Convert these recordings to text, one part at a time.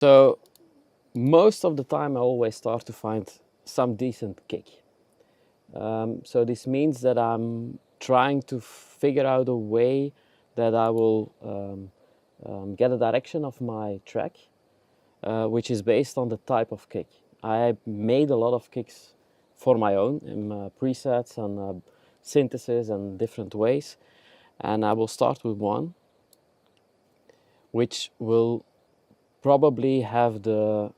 So most of the time I always start to find some decent kick. So this means that I'm trying to figure out a way that I will get a direction of my track, which is based on the type of kick. I made a lot of kicks for my own in presets and synthesis and different ways, and I will start with one which will probably have the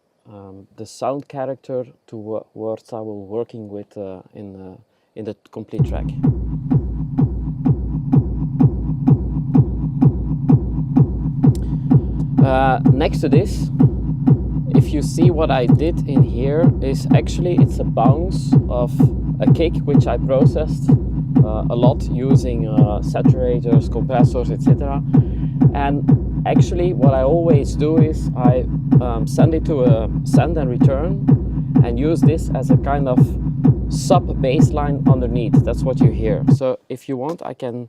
sound character towards I will working with in the complete track. Next to this, if you see what I did in here is actually it's a bounce of a kick which I processed a lot using saturators, compressors, etc. And actually what I always do is I send it to a send and return and use this as a kind of sub baseline underneath. That's what you hear. So if you want, I can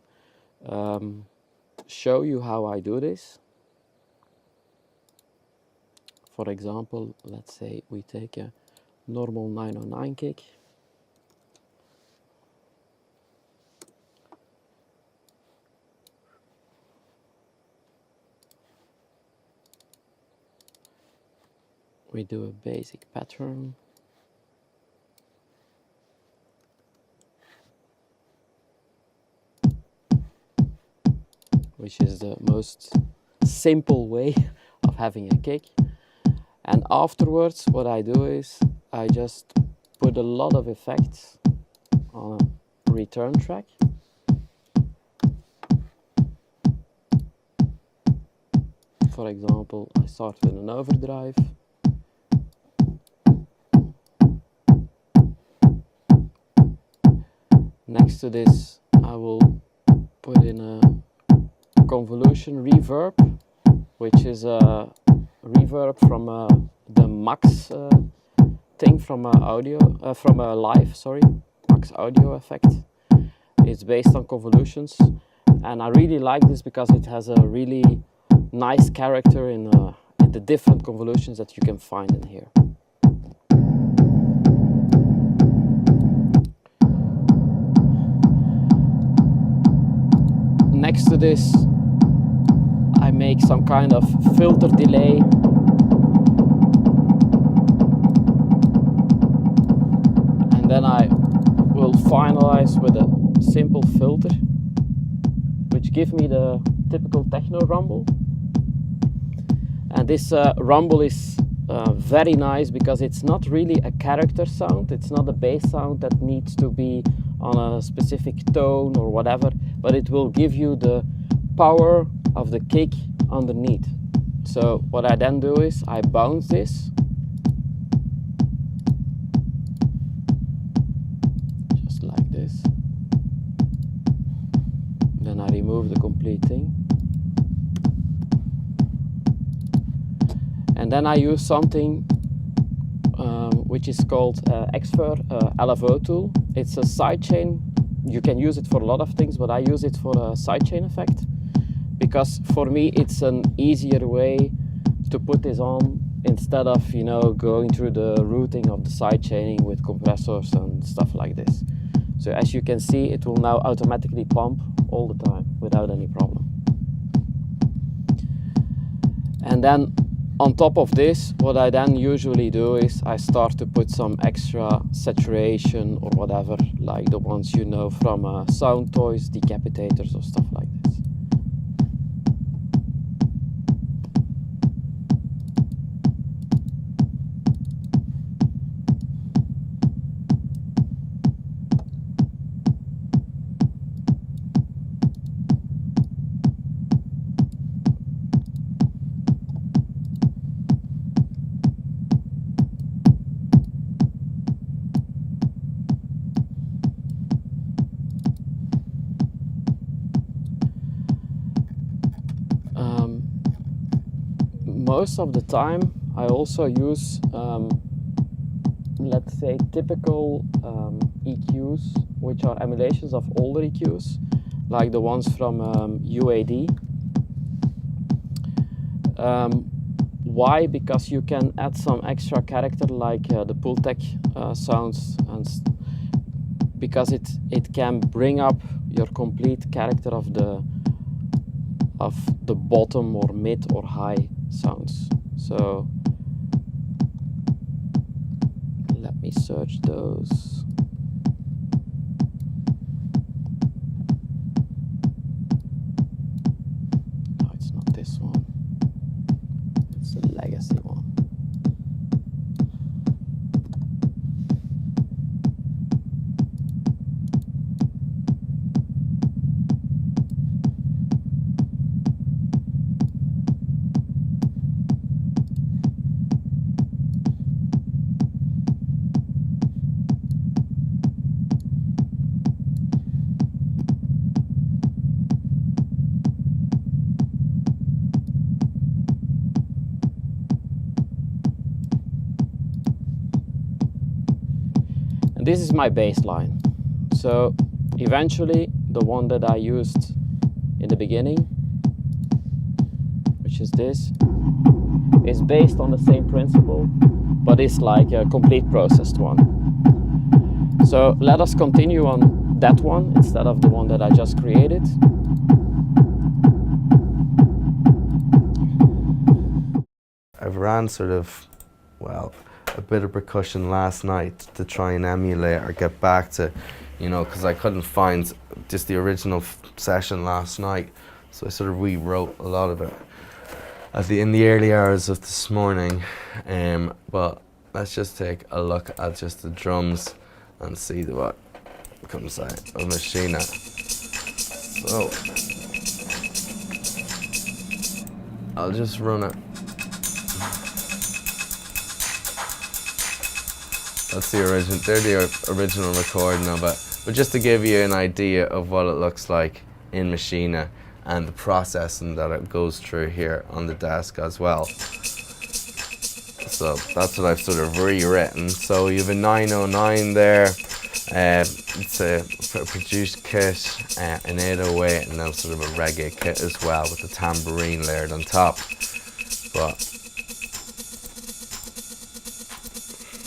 show you how I do this. For example, let's say we take a normal 909 kick. We do a basic pattern. Which is the most simple way of having a kick. And afterwards, what I do is I just put a lot of effects on a return track. For example, I start with an overdrive. Next to this, I will put in a convolution reverb, which is a reverb from the max thing from a live, max audio effect. It's based on convolutions, and I really like this because it has a really nice character in the different convolutions that you can find in here. Next to this, I make some kind of filter delay. And then I will finalize with a simple filter, which gives me the typical techno rumble. And this rumble is very nice because it's not really a character sound. It's not a bass sound that needs to be on a specific tone or whatever, but it will give you the power of the kick underneath. So what I then do is I bounce this, just like this. Then I remove the complete thing. And then I use something which is called Xfer LFO tool. It's a sidechain. You can use it for a lot of things, but I use it for a sidechain effect because for me it's an easier way to put this on instead of going through the routing of the sidechaining with compressors and stuff like this. So as you can see, it will now automatically pump all the time without any problem. And then on top of this, what I then usually do is I start to put some extra saturation or whatever, like the ones you know from sound toys, decapitators or stuff like this. Most of the time I also use let's say typical EQs, which are emulations of older EQs, like the ones from UAD. Why? Because you can add some extra character like the pull tech sounds, and because it can bring up your complete character of the bottom or mid or high sounds. So let me search those. No, it's not this one. It's the legacy one. This is my bass line. So eventually the one that I used in the beginning, which is this, is based on the same principle, but it's like a complete processed one. So let us continue on that one instead of the one that I just created. I've ran sort of, well, a bit of percussion last night to try and emulate or get back to, you know, because I couldn't find just the original session last night, so I sort of rewrote a lot of it in the early hours of this morning. But let's just take a look at just the drums and see what comes out of Machina. So I'll just run it. That's the original. They're the original recording of it. But just to give you an idea of what it looks like in Machina and the processing that it goes through here on the desk as well. So that's what I've sort of rewritten. So you have a 909 there. It's a produced kit, an 808, and then sort of a reggae kit as well with the tambourine layered on top. But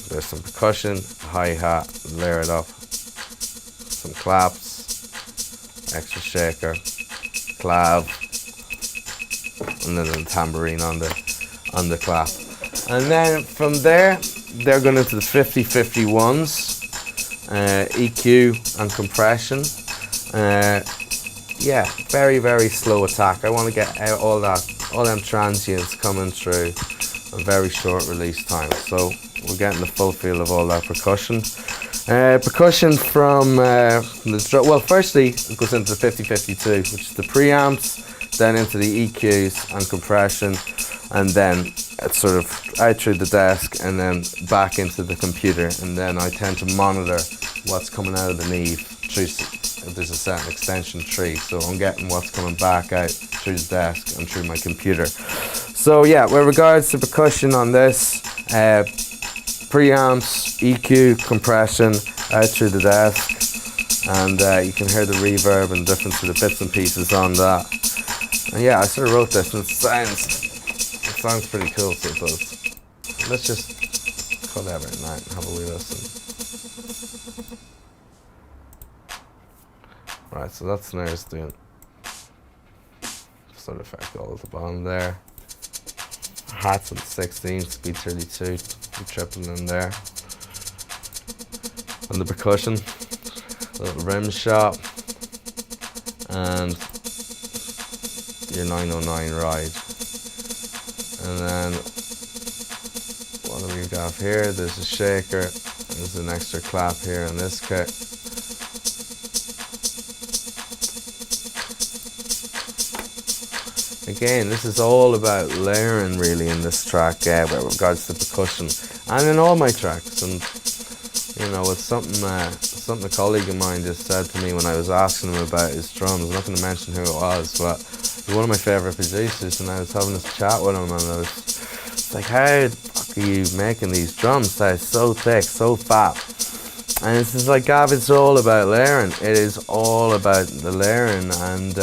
there's some percussion, hi-hat, layer it up, some claps, extra shaker, clav, and then the tambourine on the clap. And then from there, they're going into the 50-51s, EQ and compression. Yeah, very, very slow attack. I want to get out all them transients coming through a very short release time. So we're getting the full feel of all that percussion. Percussion from the drum. Well, firstly it goes into the 50-52, which is the preamps, then into the EQs and compression, and then it's sort of out through the desk and then back into the computer, and then I tend to monitor what's coming out of the Neve through, if there's a certain extension tree, so I'm getting what's coming back out through the desk and through my computer. So yeah, with regards to percussion on this, preamps, EQ, compression, out through the desk, and you can hear the reverb and different sort of bits and pieces on that. And yeah, I sort of wrote this and it sounds pretty cool, so it does. Let's just cut everything out and have a wee listen. Right, so that snare is doing sort of effect all at the bottom there. Hats on 16, speed 32, tripling in there. And the percussion, a little rim shot, and your 909 ride. And then what do we got here? There's a shaker, there's an extra clap here in this kit. Again, this is all about layering really in this track with regards to percussion, and in all my tracks. And you know, it's something a colleague of mine just said to me when I was asking him about his drums. I'm not going to mention who it was, but he's one of my favourite producers, and I was having this chat with him, and I was like, how the fuck are you making these drums that are so thick, so fat? And it's just like, Gav, it's all about layering. It is all about the layering, and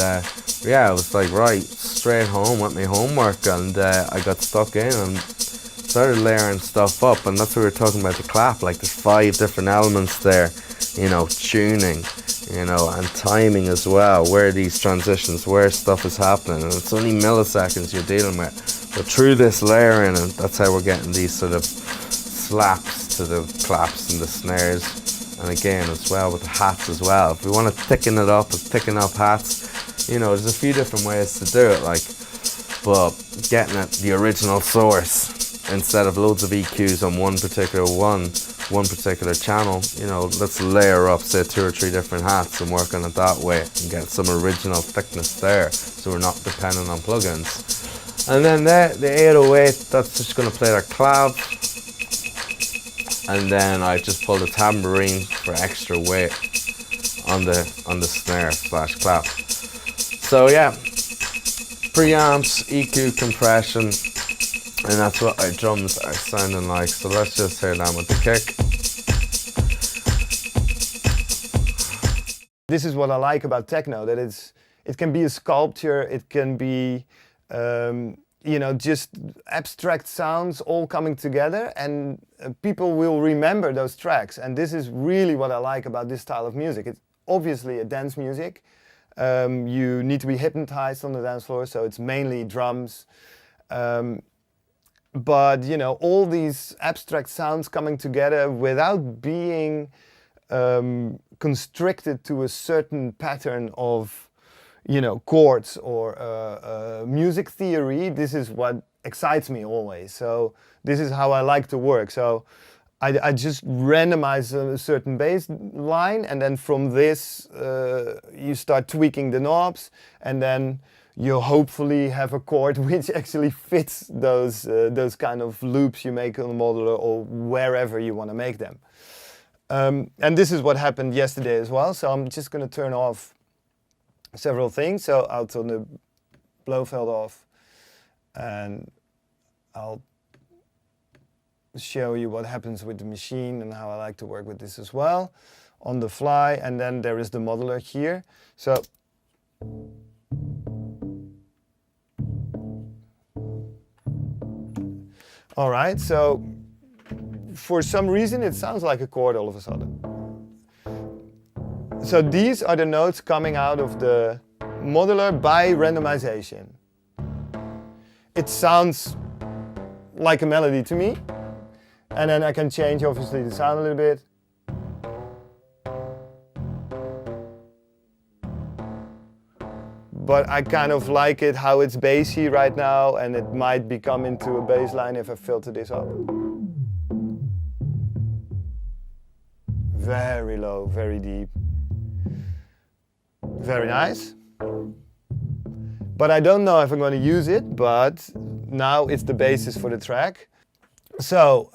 yeah, I was like, right, straight home with my homework, and I got stuck in and started layering stuff up, and that's what we were talking about, the clap. Like, there's 5 different elements there, you know, tuning, you know, and timing as well, where these transitions, where stuff is happening, and it's only milliseconds you're dealing with. But through this layering, and that's how we're getting these sort of slaps to the claps and the snares. And again, as well with the hats as well. If we want to thicken it up, thicken up hats, you know, there's a few different ways to do it, like, but getting at the original source instead of loads of EQs on one particular channel, you know, let's layer up, say, 2 or 3 different hats and work on it that way and get some original thickness there, so we're not dependent on plugins. And then the 808, that's just going to play that clav. And then I just pulled a tambourine for extra weight on the snare / clap. So yeah, preamps, EQ, compression, and that's what our drums are sounding like. So let's just hear that with the kick. This is what I like about techno, that it can be a sculpture, it can be you know, just abstract sounds all coming together, and people will remember those tracks. And this is really what I like about this style of music. It's obviously a dance music. You need to be hypnotized on the dance floor, so it's mainly drums. But you know, all these abstract sounds coming together without being constricted to a certain pattern of, you know, chords or music theory. This is what excites me always. So this is how I like to work. So I just randomize a certain bass line, and then from this you start tweaking the knobs, and then you hopefully have a chord which actually fits those kind of loops you make on the modular or wherever you want to make them. And this is what happened yesterday as well. So I'm just going to turn off several things. So I'll turn the Blofeld off, and I'll show you what happens with the machine and how I like to work with this as well on the fly. And then there is the modular here. So all right, so for some reason it sounds like a chord all of a sudden. So these are the notes coming out of the modular by randomization. It sounds like a melody to me, and then I can change obviously the sound a little bit. But I kind of like it how it's bassy right now, and it might become into a bass line if I filter this up. Very low, very deep. Very nice. But I don't know if I'm going to use it, but now it's the basis for the track. So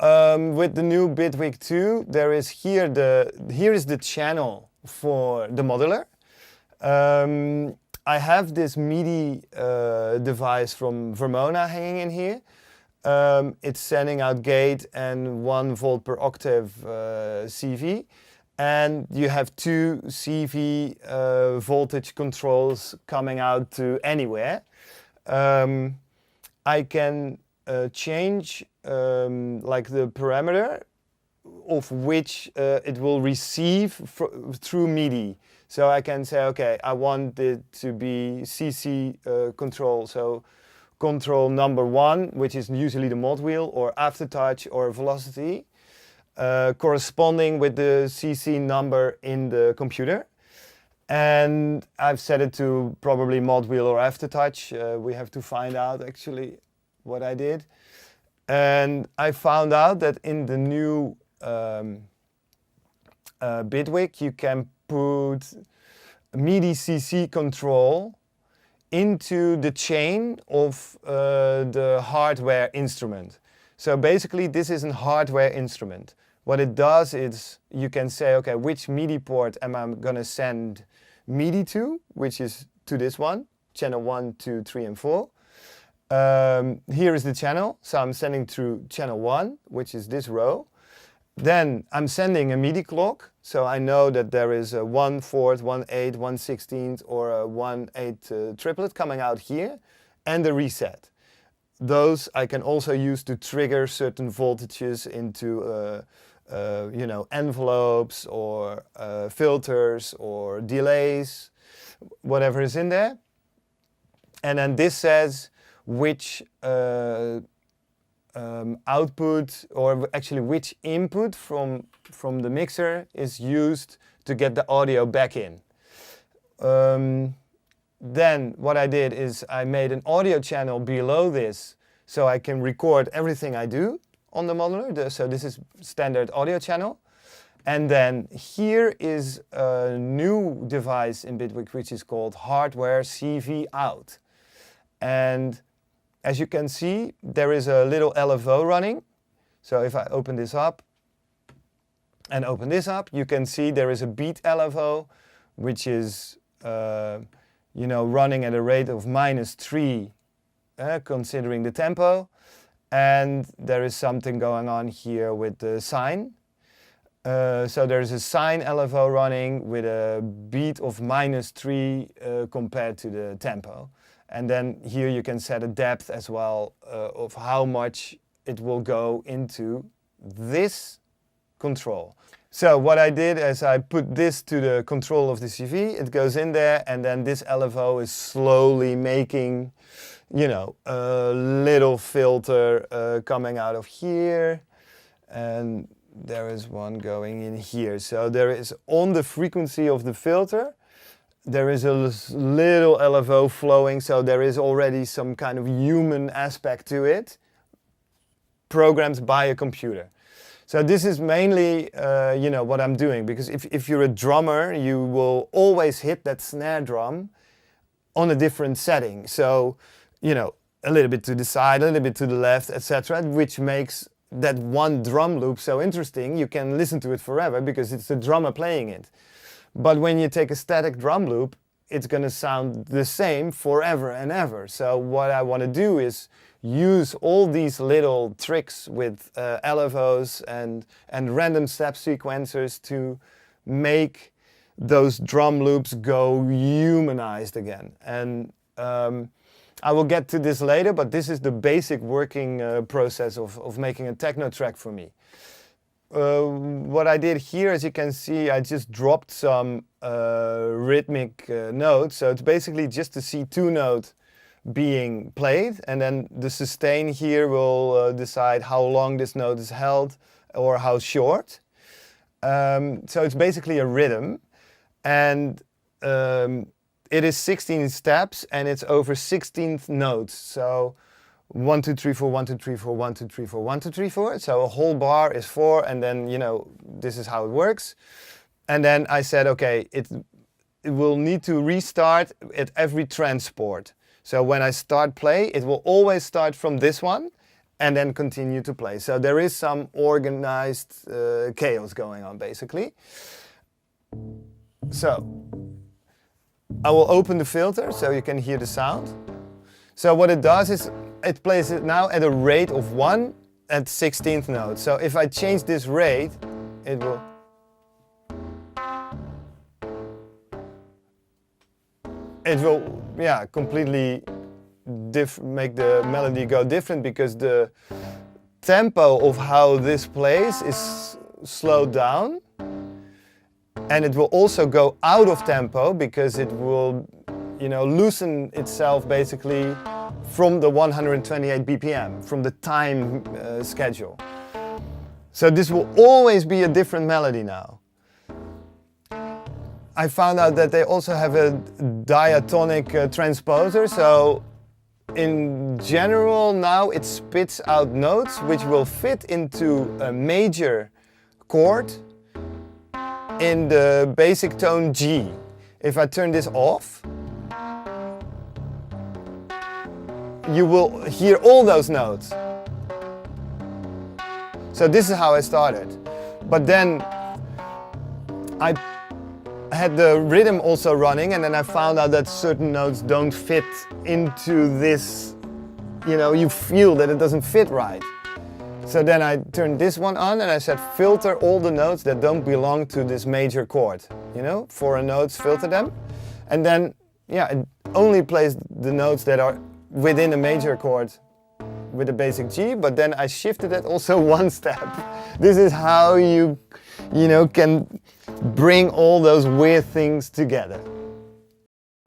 with the new Bitwig 2, there is here is the channel for the modular. I have this MIDI device from Vermona hanging in here. It's sending out gate and 1 volt per octave CV. And you have 2 CV voltage controls coming out to anywhere. I can change like the parameter of which it will receive through MIDI. So I can say, okay, I want it to be CC control. So control number 1, which is usually the mod wheel or aftertouch or velocity. Corresponding with the CC number in the computer. And I've set it to probably mod wheel or aftertouch. We have to find out actually what I did. And I found out that in the new Bitwig you can put MIDI CC control into the chain of the hardware instrument. So basically this is a hardware instrument. What it does is you can say, okay, which MIDI port am I going to send MIDI to, which is to this one, channel 1, 2, 3, and 4. Here is the channel, so I'm sending through channel 1, which is this row. Then I'm sending a MIDI clock, So I know that there is a 1/4, 1/8, 1/16, or a 1/8 triplet coming out here, and the reset. Those I can also use to trigger certain voltages into you know, envelopes or filters or delays, whatever is in there. And then this says which output, or actually which input from the mixer is used to get the audio back in. Then what I did is I made an audio channel below this so I can record everything I do on the modeler. So this is standard audio channel. And then here is a new device in Bitwig which is called hardware CV out. And as you can see, there is a little LFO running. So if I open this up and open this up, you can see there is a beat LFO, which is you know, running at a rate of -3, considering the tempo. And there is something going on here with the sine. So there's a sine LFO running with a beat of -3 compared to the tempo. And then here you can set a depth as well of how much it will go into this control. So what I did is I put this to the control of the CV, it goes in there, and then this LFO is slowly making, you know, a little filter coming out of here, and there is one going in here. So there is, on the frequency of the filter, there is a little LFO flowing, so there is already some kind of human aspect to it, programmed by a computer. So this is mainly, you know, what I'm doing, because if you're a drummer, you will always hit that snare drum on a different setting. So, you know, a little bit to the side, a little bit to the left, etc., which makes that one drum loop so interesting. You can listen to it forever because it's the drummer playing it. But when you take a static drum loop, it's going to sound the same forever and ever. So what I want to do is use all these little tricks with LFOs and random step sequencers to make those drum loops go humanized again. And I will get to this later, but this is the basic working process of making a techno track for me. What I did here, as you can see, I just dropped some rhythmic notes. So it's basically just the C2 note being played, and then the sustain here will decide how long this note is held or how short. So it's basically a rhythm, and it is 16 steps, and it's over 16th notes. So 1, 2, 3, 4, 1, 2, 3, 4, 1, 2, 3, 4, 1, 2, 3, 4. So a whole bar is 4, and then, you know, this is how it works. And then I said, okay, it will need to restart at every transport. So when I start play, it will always start from this one and then continue to play. So there is some organized chaos going on, basically. So I will open the filter so you can hear the sound. So what it does is it plays it now at a rate of 1 at 16th note. So if I change this rate, it will yeah, completely make the melody go different, because the tempo of how this plays is slowed down, and it will also go out of tempo because it will, you know, loosen itself basically from the 128 BPM, from the time schedule. So this will always be a different melody now. I found out that they also have a diatonic transposer, so in general now it spits out notes which will fit into a major chord in the basic tone G. If I turn this off, you will hear all those notes. So this is how I started. But then I had the rhythm also running, and then I found out that certain notes don't fit into this, you know, you feel that it doesn't fit right. So then I turned this one on and I said filter all the notes that don't belong to this major chord. You know, 4 notes, filter them. And then, yeah, it only plays the notes that are within a major chord with a basic G, but then I shifted it also one step. This is how you know, can bring all those weird things together.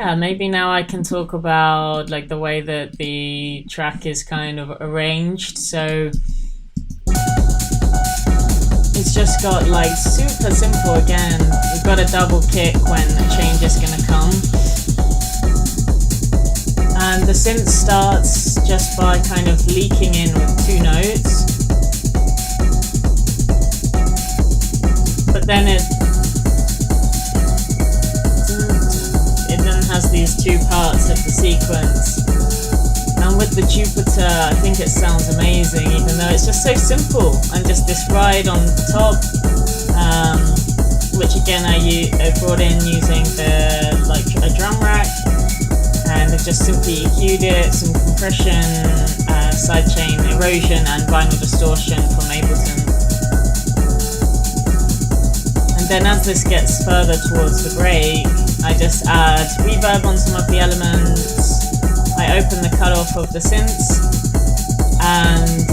Yeah, maybe now I can talk about like the way that the track is kind of arranged. So it's just got like super simple again. We've got a double kick when a change is gonna come. And the synth starts just by kind of leaking in with 2 notes. But then it then has these 2 parts of the sequence. And with the Jupiter, I think it sounds amazing, even though it's just so simple. And just this ride on top, which again I brought in using a drum rack, and I've just simply EQ'd it, some compression, sidechain erosion, and vinyl distortion from Ableton. And then as this gets further towards the break, I just add reverb on some of the elements. I open the cutoff of the synths, and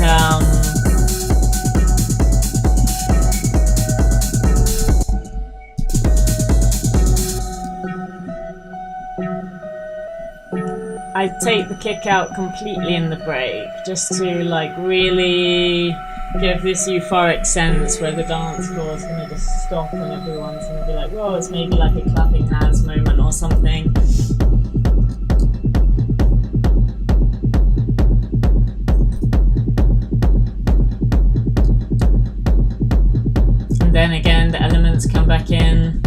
I take the kick out completely in the break, just to like really give this euphoric sense where the dance floor is going to just stop and everyone's going to be like, whoa, it's maybe like a clapping hands moment or something. And then again, the elements come back in.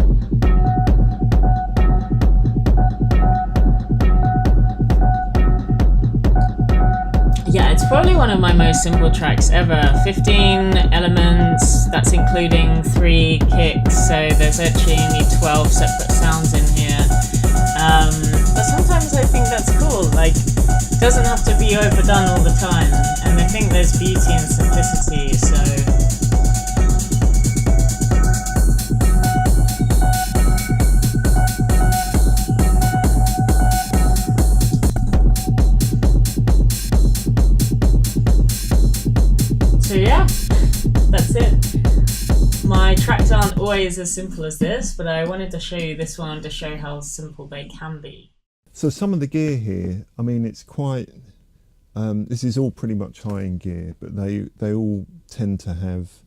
Yeah, it's probably one of my most simple tracks ever. 15 elements, that's including 3 kicks, so there's actually only 12 separate sounds in here. But sometimes I think that's cool, like, it doesn't have to be overdone all the time, and I think there's beauty in simplicity, so... So yeah, that's it. My tracks aren't always as simple as this, but I wanted to show you this one to show how simple they can be. So some of the gear here, I mean, it's quite, this is all pretty much high-end gear, but they all tend to have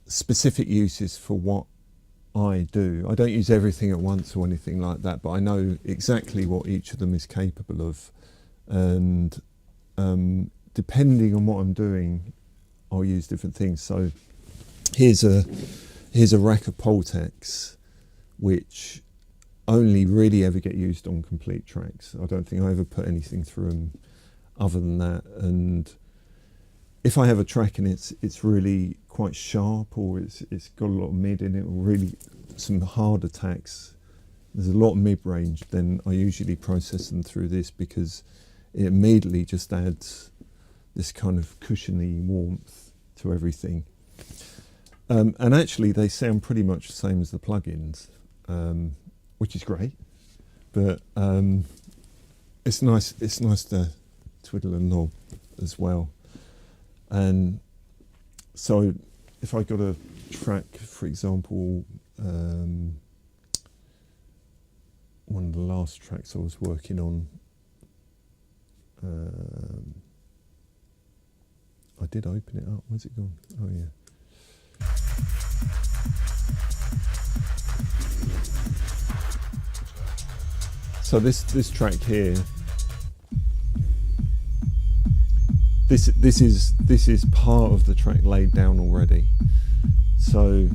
specific uses for what I do. I don't use everything at once or anything like that, but I know exactly what each of them is capable of, and depending on what I'm doing, I'll use different things. So here's a rack of Poltex, which only really ever get used on complete tracks. I don't think I ever put anything through them other than that. And if I have a track and it's really quite sharp, or it's got a lot of mid in it, or really some hard attacks, there's a lot of mid-range, then I usually process them through this, because it immediately just adds this kind of cushiony warmth to everything. And actually they sound pretty much the same as the plugins, which is great, but it's nice to twiddle a knob as well. And so if I got a track, for example, one of the last tracks I was working on, I did open it up. Where's it gone? Oh yeah. So this track here, this is part of the track laid down already. So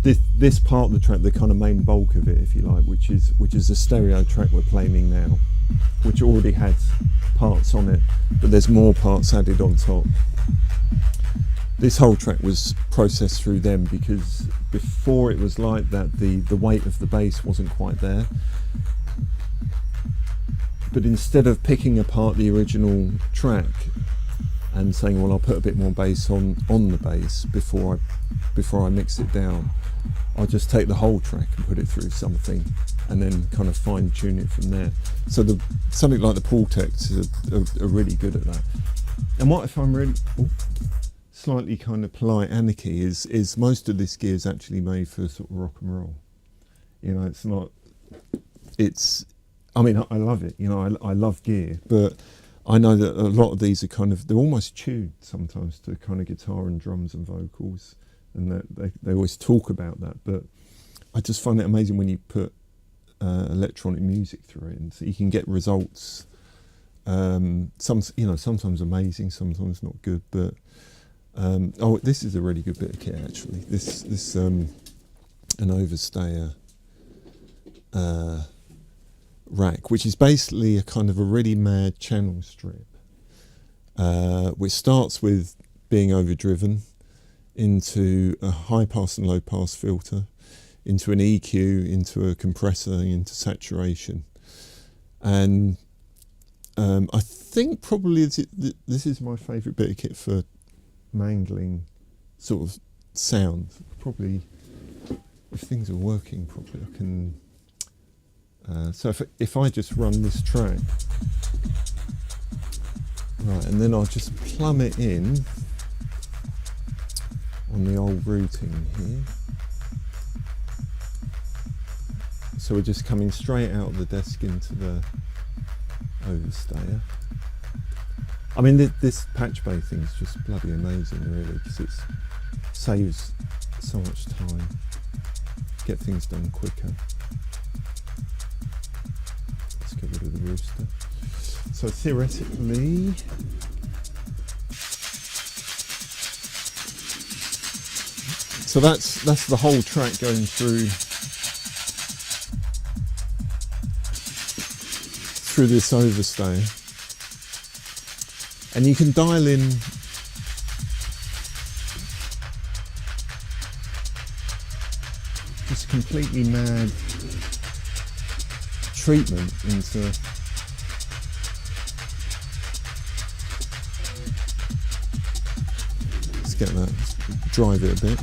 this part of the track, the kind of main bulk of it, if you like, which is the stereo track we're playing now, which already has parts on it, but there's more parts added on top. This whole track was processed through them, because before it was like that, the weight of the bass wasn't quite there. But instead of picking apart the original track, and saying, well, I'll put a bit more bass on the bass before I mix it down. I'll just take the whole track and put it through something, and then kind of fine tune it from there. So something like the Pultecs are really good at that. And what if I'm really slightly kind of polite anarchy is most of this gear is actually made for sort of rock and roll. You know, it's not. I mean, I love it. You know, I love gear, but I know that a lot of these are they're almost tuned sometimes to kind of guitar and drums and vocals, and that they always talk about that. But I just find it amazing when you put electronic music through it, and so you can get results. Sometimes amazing, sometimes not good. But this is a really good bit of kit actually. This an overstayer rack, which is basically a kind of a really mad channel strip, which starts with being overdriven into a high pass and low pass filter, into an EQ, into a compressor, into saturation. And I think probably this is my favourite bit of kit for mangling sort of sound. Probably, if things are working properly, I can. So if I just run this track, right, and then I'll just plumb it in on the old routing here. So we're just coming straight out of the desk into the overstayer. I mean, this patch bay thing is just bloody amazing, really, because it saves so much time, get things done quicker. Let's get rid of the rooster. So theoretically, so that's the whole track going through this overstay, and you can dial in just completely mad treatment into let's get that, let's drive it a bit.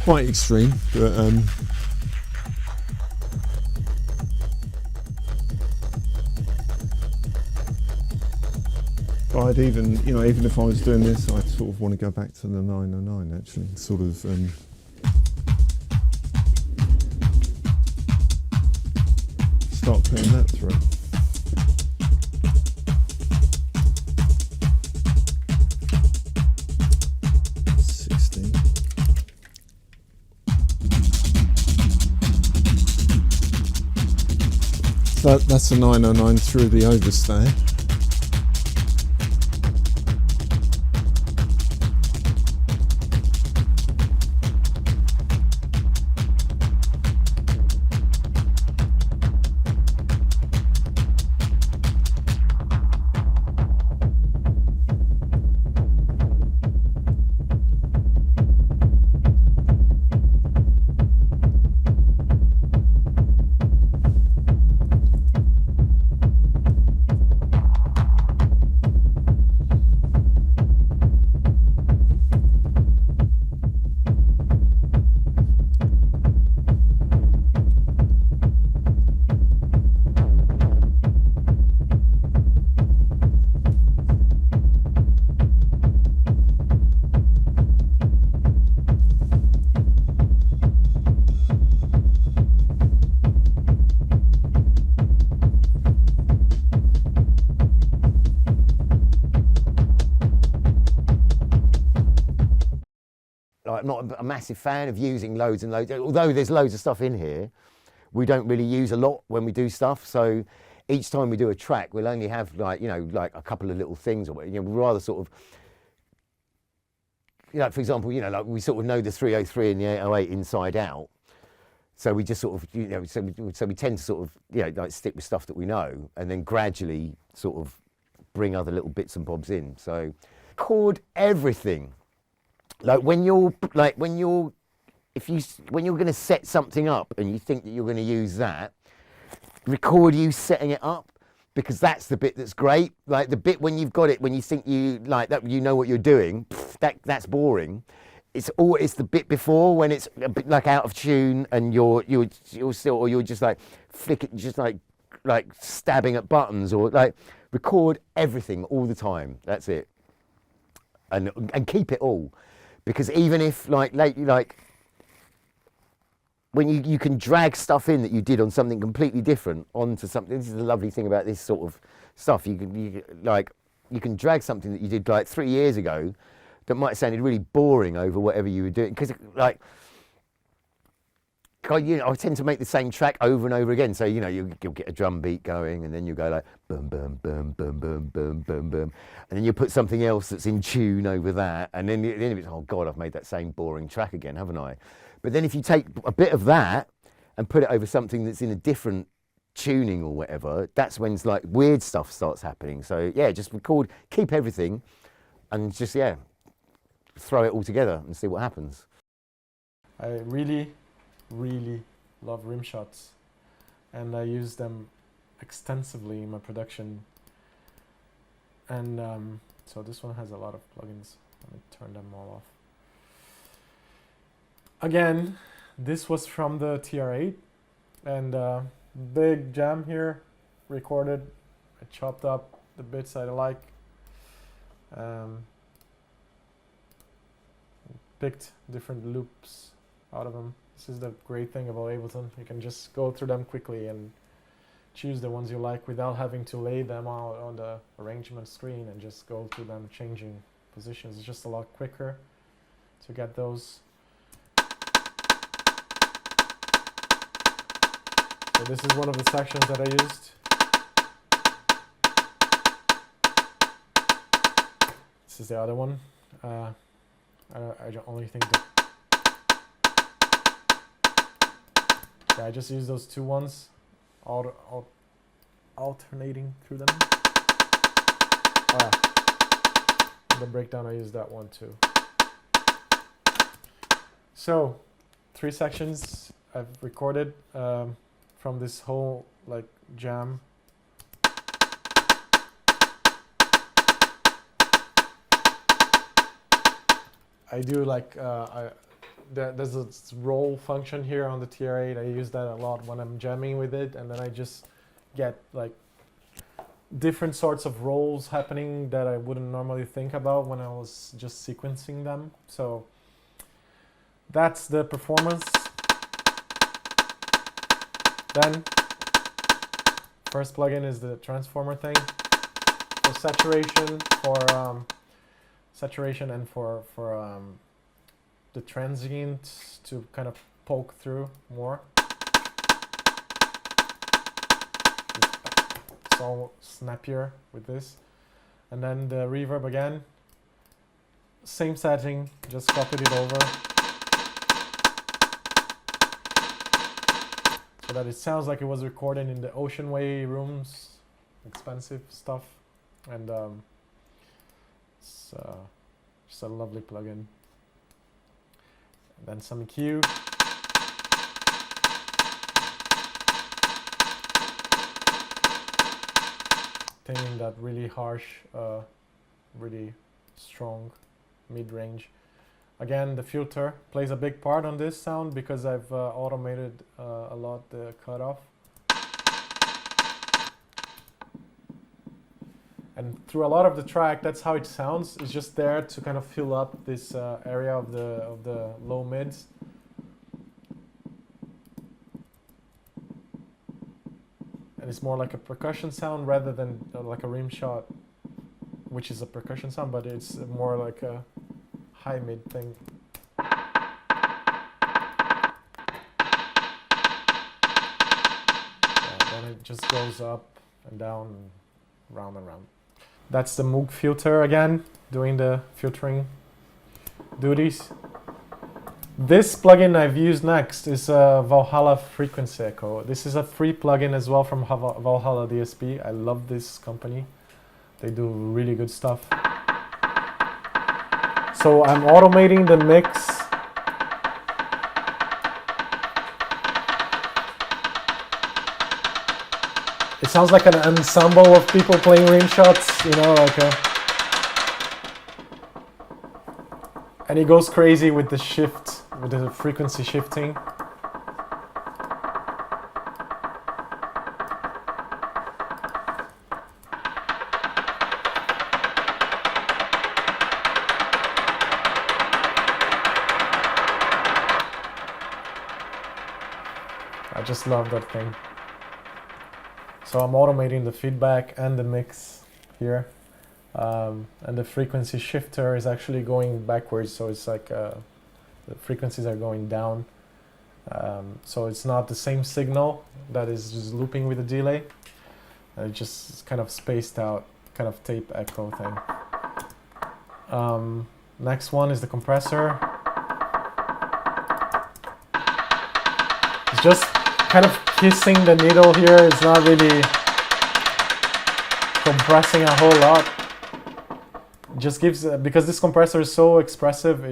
Quite extreme, but I'd even if I was doing this, I'd sort of want to go back to the 909 actually, sort of start putting that through. That's a 909 through the overstay. I'm not a massive fan of using loads and loads, although there's loads of stuff in here. We don't really use a lot when we do stuff, so each time we do a track, we'll only have like, you know, like a couple of little things, or, you know, we'd rather sort of, you know, for example, you know, like we sort of know the 303 and the 808 inside out. So we just sort of, you know, so we tend to sort of, you know, like stick with stuff that we know, and then gradually sort of bring other little bits and bobs in. So record everything. Like when you're going to set something up and you think that you're going to use that, record you setting it up, because that's the bit that's great. Like the bit when you've got it, when you think you like that, you know what you're doing, that's boring. It's the bit before, when it's a bit like out of tune and you're still, or you're just like flicking, just like stabbing at buttons, or like record everything all the time. That's it, and keep it all, because even if like when you can drag stuff in that you did on something completely different onto something. This is the lovely thing about this sort of stuff. You can drag something that you did like 3 years ago that might have sounded really boring over whatever you were doing, because like, you know, I tend to make the same track over and over again. So, you know, you'll get a drum beat going, and then you go like boom, boom, boom, boom, boom, boom, boom, boom, and then you put something else that's in tune over that, and then it's, oh God, I've made that same boring track again, haven't I? But then if you take a bit of that and put it over something that's in a different tuning or whatever, that's when it's like weird stuff starts happening. So yeah, just record, keep everything, and just, yeah, throw it all together and see what happens. I really love rim shots, and I use them extensively in my production. And so this one has a lot of plugins. Let me turn them all off. Again, this was from the TR-8, and big jam here, recorded. I chopped up the bits I like. Picked different loops out of them. This is the great thing about Ableton. You can just go through them quickly and choose the ones you like without having to lay them out on the arrangement screen and just go through them changing positions. It's just a lot quicker to get those. So this is one of the sections that I used. This is the other one. I only think that I just use those two ones, alternating through them. The breakdown, I use that one too. So 3 sections I've recorded from this whole like jam. I do like there's a roll function here on the TR-8. I use that a lot when I'm jamming with it, and then I just get like different sorts of rolls happening that I wouldn't normally think about when I was just sequencing them. So that's the performance. Then first plugin is the transformer thing for saturation, and for the transient to kind of poke through more. It's all snappier with this. And then the reverb again, same setting, just copied it over so that it sounds like it was recorded in the Ocean Way rooms, expensive stuff. And it's just a lovely plugin. And then some EQ. Taming that really harsh, really strong mid-range. Again, the filter plays a big part on this sound because I've automated a lot the cutoff. And through a lot of the track, that's how it sounds. It's just there to kind of fill up this area of the low mids. And it's more like a percussion sound rather than like a rim shot, which is a percussion sound, but it's more like a high mid thing. Yeah, then it just goes up and down, and round and round. That's the Moog filter again, doing the filtering duties. This plugin I've used next is Valhalla Frequency Echo. This is a free plugin as well from Valhalla DSP. I love this company. They do really good stuff. So I'm automating the mix. It sounds like an ensemble of people playing rim shots, you know, like a... And he goes crazy with the shift, with the frequency shifting. I just love that thing. So I'm automating the feedback and the mix here. And the frequency shifter is actually going backwards, so it's like the frequencies are going down. So it's not the same signal that is just looping with a delay. It just is kind of spaced out, kind of tape echo thing. Next one is the compressor. It's just kind of kissing the needle here. It's not really compressing a whole lot. It just gives, because this compressor is so expressive,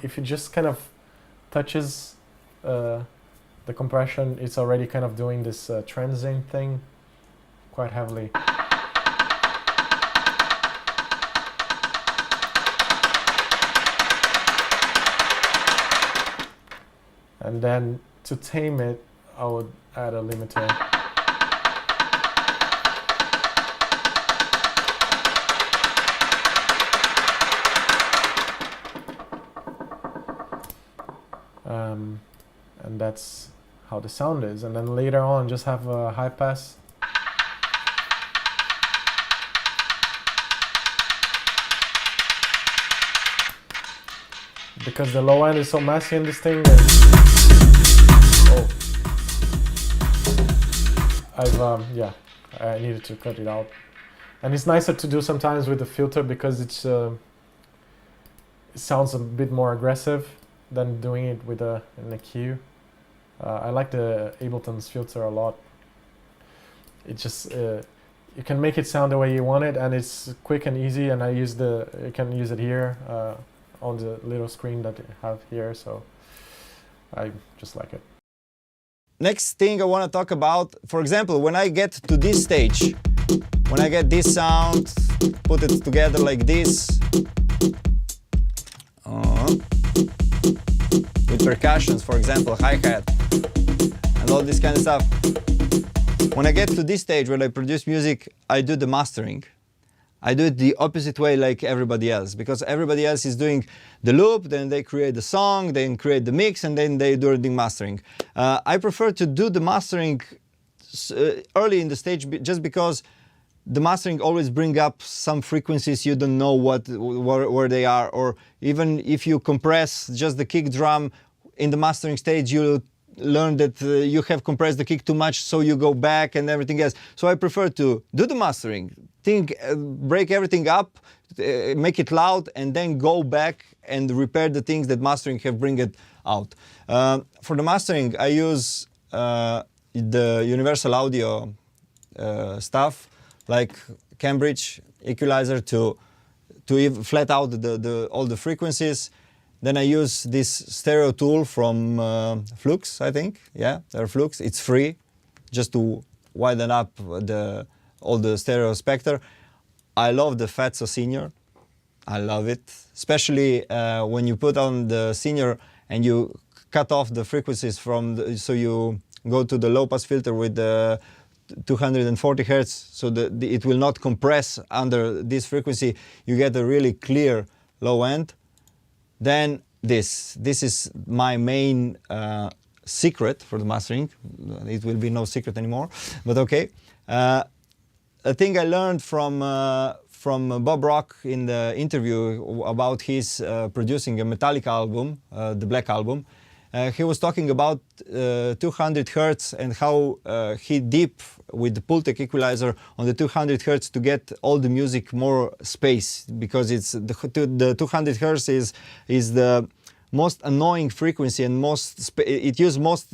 if it just kind of touches the compression, it's already kind of doing this transient thing quite heavily. And then to tame it, I would add a limiter. And that's how the sound is. And then later on, just have a high pass. Because the low end is so messy in this thing. Oh. Yeah, I needed to cut it out. And it's nicer to do sometimes with the filter because it sounds a bit more aggressive than doing it with in a cue. I like the Ableton's filter a lot. It just you can make it sound the way you want it, and it's quick and easy. And you can use it here on the little screen that I have here. So I just like it. Next thing I want to talk about, for example, when I get to this stage, when I get this sound, put it together like this, with percussions, for example, hi-hat, and all this kind of stuff. When I get to this stage where I produce music, I do the mastering. I do it the opposite way like everybody else, because everybody else is doing the loop, then they create the song, then create the mix, and then they do the mastering. I prefer to do the mastering early in the stage just because the mastering always brings up some frequencies you don't know where they are, or even if you compress just the kick drum in the mastering stage, you learn that you have compressed the kick too much, so you go back and everything else. So I prefer to do the mastering, break everything up, make it loud, and then go back and repair the things that mastering have bring it out. For the mastering, I use the Universal Audio stuff, like Cambridge equalizer to flat out all the frequencies. Then I use this stereo tool from Flux, I think. Yeah, they're Flux. It's free, just to widen up all the stereo spectre. I love the Fatso Senior. I love it, especially when you put on the Senior and you cut off the frequencies so you go to the low pass filter with the 240 Hertz, so it will not compress under this frequency. You get a really clear low end. Then this is my main secret for the mastering. It will be no secret anymore, but okay. A thing I learned from Bob Rock in the interview about his producing a Metallica album, the Black Album. He was talking about 200 hertz and how he deep with the Pultec equalizer on the 200 hertz to get all the music more space, because it's the 200 hertz is the most annoying frequency and it uses most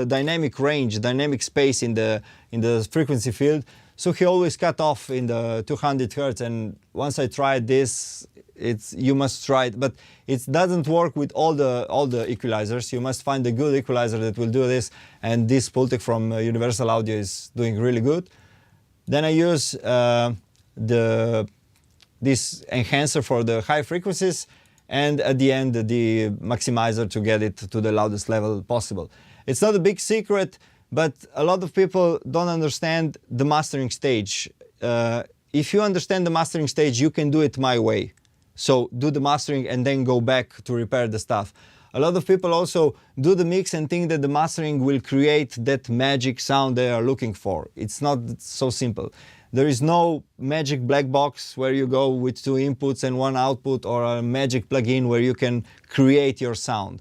dynamic range, dynamic space in the frequency field. So he always cut off in the 200 hertz. And once I tried this, you must try it, but it doesn't work with all the equalizers. You must find a good equalizer that will do this, and this Pultec from Universal Audio is doing really good. Then I use this enhancer for the high frequencies, and at the end the maximizer to get it to the loudest level possible. It's not a big secret, but a lot of people don't understand the mastering stage. If you understand the mastering stage, you can do it my way. So do the mastering and then go back to repair the stuff. A lot of people also do the mix and think that the mastering will create that magic sound they are looking for. It's not so simple. There is no magic black box where you go with 2 inputs and 1 output, or a magic plugin where you can create your sound.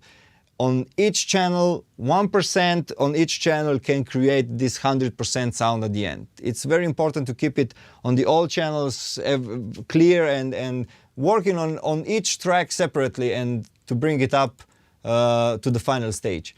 On each channel, 1% on each channel can create this 100% sound at the end. It's very important to keep it on the all channels clear and working on each track separately and to bring it up to the final stage.